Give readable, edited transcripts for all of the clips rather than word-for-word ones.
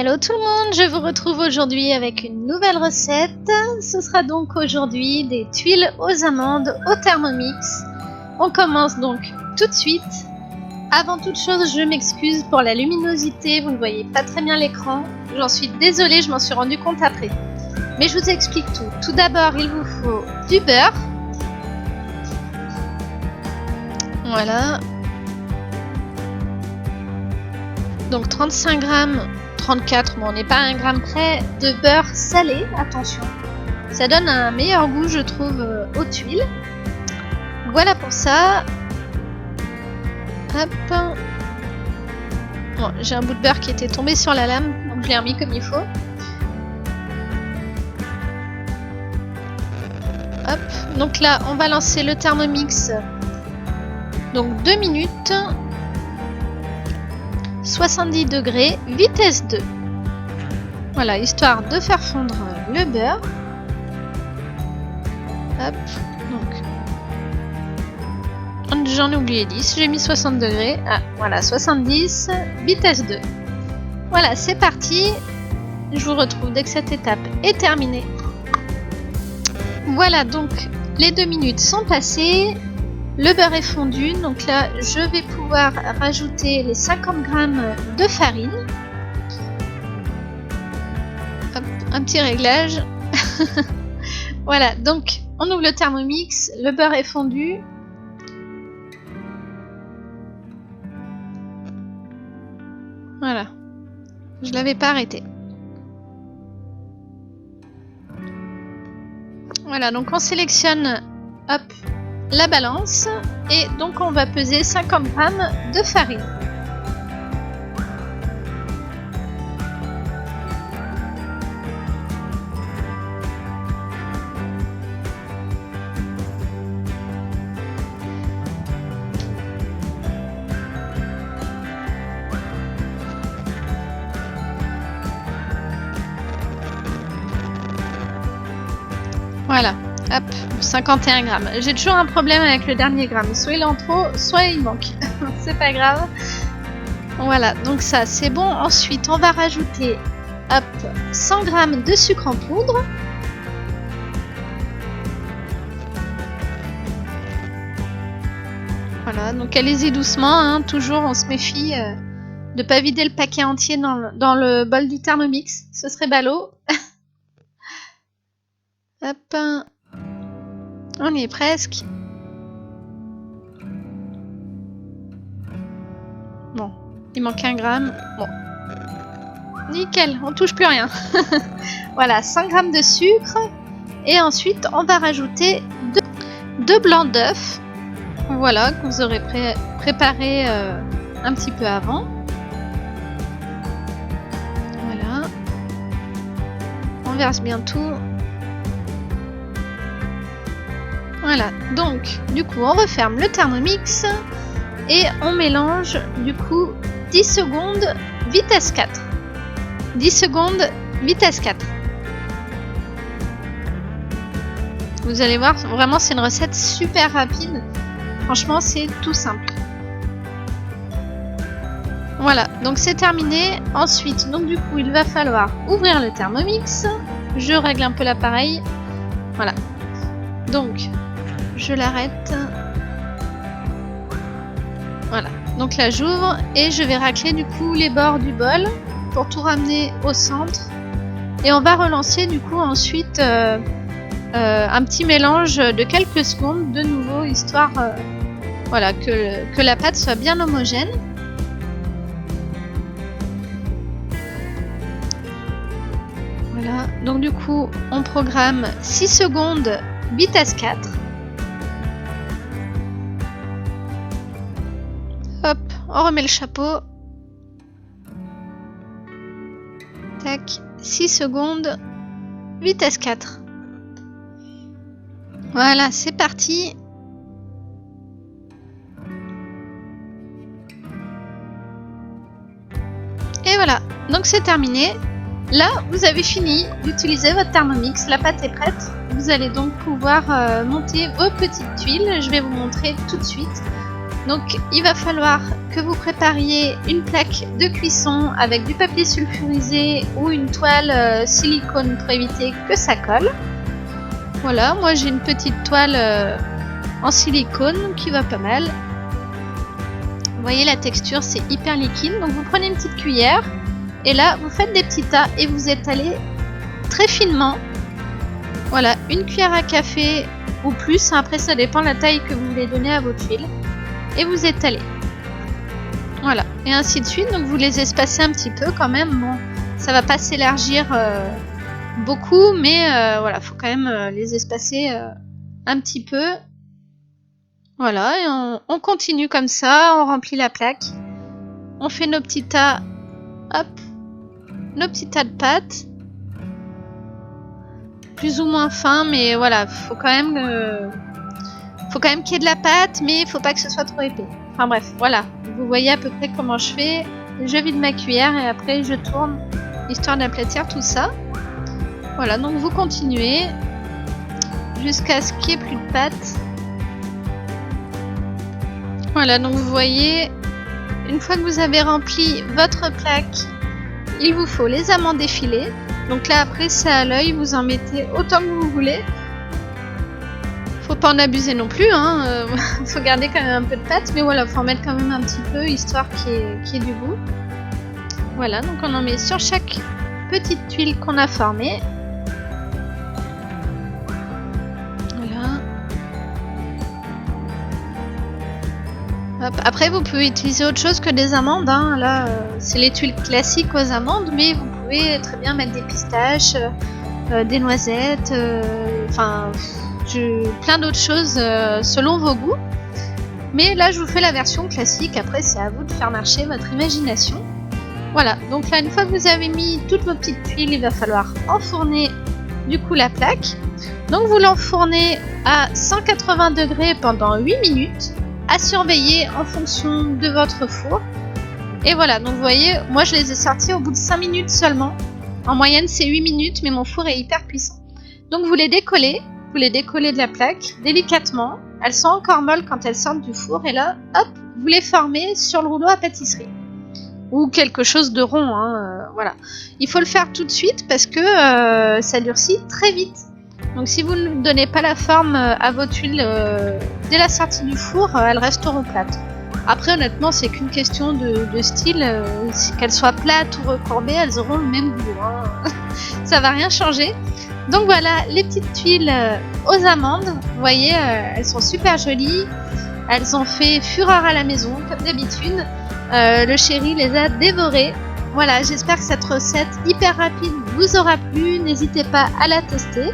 Hello tout le monde, je vous retrouve aujourd'hui avec une nouvelle recette. Ce sera donc aujourd'hui des tuiles aux amandes au Thermomix. On commence donc tout de suite. Avant toute chose, je m'excuse pour la luminosité, vous ne voyez pas très bien l'écran. J'en suis désolée, je m'en suis rendu compte après. Mais je vous explique tout. Tout d'abord, il vous faut du beurre. Voilà. Donc 35 grammes, 34, bon, on n'est pas à 1 gramme près, de beurre salé, attention. Ça donne un meilleur goût, je trouve, aux tuiles. Voilà pour ça. Hop. Bon, j'ai un bout de beurre qui était tombé sur la lame, donc je l'ai remis comme il faut. Hop. Donc là, on va lancer le Thermomix. Donc 2 minutes. 70 degrés, vitesse 2. Voilà, histoire de faire fondre le beurre. Hop, donc. J'en ai oublié 10, j'ai mis 60 degrés. Ah, voilà, 70, vitesse 2. Voilà, c'est parti. Je vous retrouve dès que cette étape est terminée. Voilà, donc les 2 minutes sont passées. Le beurre est fondu, donc là je vais pouvoir rajouter les 50 grammes de farine. Hop, un petit réglage. Voilà, donc on ouvre le Thermomix, le beurre est fondu. Voilà, je l'avais pas arrêté. Voilà, donc on sélectionne, hop, la balance et donc on va peser 50 grammes de farine. Voilà. Hop, 51 grammes. J'ai toujours un problème avec le dernier gramme. Soit il en trop, soit il manque. C'est pas grave. Voilà, donc ça c'est bon. Ensuite, on va rajouter, hop, 100 grammes de sucre en poudre. Voilà, donc allez-y doucement. Hein. Toujours, on se méfie de pas vider le paquet entier dans le bol du Thermomix. Ce serait ballot. Hop. On y est presque. Bon, il manque 1 gramme. Bon. Nickel, on touche plus rien. Voilà, 100 grammes de sucre. Et ensuite, on va rajouter 2 blancs d'œufs. Voilà, que vous aurez préparé un petit peu avant. Voilà. On verse bien tout. Voilà, donc du coup on referme le Thermomix et on mélange du coup 10 secondes vitesse 4. 10 secondes vitesse 4. Vous allez voir, vraiment c'est une recette super rapide. Franchement c'est tout simple. Voilà, donc c'est terminé. Ensuite, donc du coup il va falloir ouvrir le Thermomix. Je règle un peu l'appareil. Voilà. Donc je l'arrête. Voilà. Donc là j'ouvre et je vais racler du coup les bords du bol pour tout ramener au centre. Et on va relancer du coup ensuite un petit mélange de quelques secondes de nouveau, histoire voilà, que la pâte soit bien homogène. Voilà. Donc du coup on programme 6 secondes vitesse 4. Hop, on remet le chapeau. Tac, 6 secondes, vitesse 4. Voilà, c'est parti. Et voilà, donc c'est terminé. Là, vous avez fini d'utiliser votre Thermomix, la pâte est prête. Vous allez donc pouvoir monter vos petites tuiles. Je vais vous montrer tout de suite. Donc il va falloir que vous prépariez une plaque de cuisson avec du papier sulfurisé ou une toile silicone pour éviter que ça colle. Voilà, moi j'ai une petite toile en silicone qui va pas mal. Vous voyez la texture, c'est hyper liquide. Donc vous prenez une petite cuillère et là vous faites des petits tas et vous étalez très finement. Voilà, une cuillère à café ou plus, après ça dépend de la taille que vous voulez donner à vos tuiles. Et vous étalez. Voilà, et ainsi de suite. Donc vous les espacez un petit peu quand même. Bon, ça va pas s'élargir beaucoup, mais voilà, faut quand même les espacer un petit peu. Voilà, et on continue comme ça, on remplit la plaque. On fait nos petits tas, hop, nos petits tas de pâtes. Plus ou moins fin, mais voilà, faut quand même qu'il y ait de la pâte, mais il faut pas que ce soit trop épais. Enfin bref, voilà, vous voyez à peu près comment je fais. Je vide ma cuillère et après je tourne, histoire d'aplatir tout ça. Voilà, donc vous continuez jusqu'à ce qu'il n'y ait plus de pâte. Voilà, donc vous voyez, une fois que vous avez rempli votre plaque, il vous faut les amandes effilées. Donc là après c'est à l'œil, vous en mettez autant que vous voulez. Faut pas en abuser non plus, hein. Faut garder quand même un peu de pâte, mais voilà, faut en mettre quand même un petit peu, histoire qu'il y ait du goût. Voilà, donc on en met sur chaque petite tuile qu'on a formée. Voilà. Hop. Après vous pouvez utiliser autre chose que des amandes, hein. Là c'est les tuiles classiques aux amandes, mais vous pouvez très bien mettre des pistaches, des noisettes, enfin plein d'autres choses selon vos goûts. Mais là je vous fais la version classique, après c'est à vous de faire marcher votre imagination. Voilà, donc là une fois que vous avez mis toutes vos petites tuiles, il va falloir enfourner du coup la plaque. Donc vous l'enfournez à 180 degrés pendant 8 minutes, à surveiller en fonction de votre four. Et voilà, donc vous voyez, moi je les ai sortis au bout de 5 minutes seulement. En moyenne c'est 8 minutes, mais mon four est hyper puissant. Donc vous les décollez de la plaque délicatement. Elles sont encore molles quand elles sortent du four, et là, hop, vous les formez sur le rouleau à pâtisserie. Ou quelque chose de rond, hein, voilà. Il faut le faire tout de suite parce que ça durcit très vite. Donc si vous ne donnez pas la forme à vos tuiles dès la sortie du four, elles resteront plates. Après honnêtement c'est qu'une question de style, qu'elles soient plates ou recourbées, elles auront le même goût, hein. Ça va rien changer. Donc voilà les petites tuiles aux amandes, vous voyez elles sont super jolies, elles ont fait fureur à la maison comme d'habitude, le chéri les a dévorées. Voilà, j'espère que cette recette hyper rapide vous aura plu, n'hésitez pas à la tester,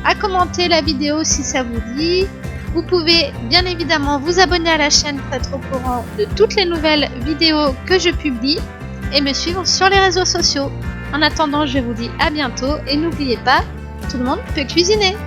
à commenter la vidéo si ça vous dit. Vous pouvez bien évidemment vous abonner à la chaîne pour être au courant de toutes les nouvelles vidéos que je publie et me suivre sur les réseaux sociaux. En attendant, je vous dis à bientôt et n'oubliez pas, tout le monde peut cuisiner.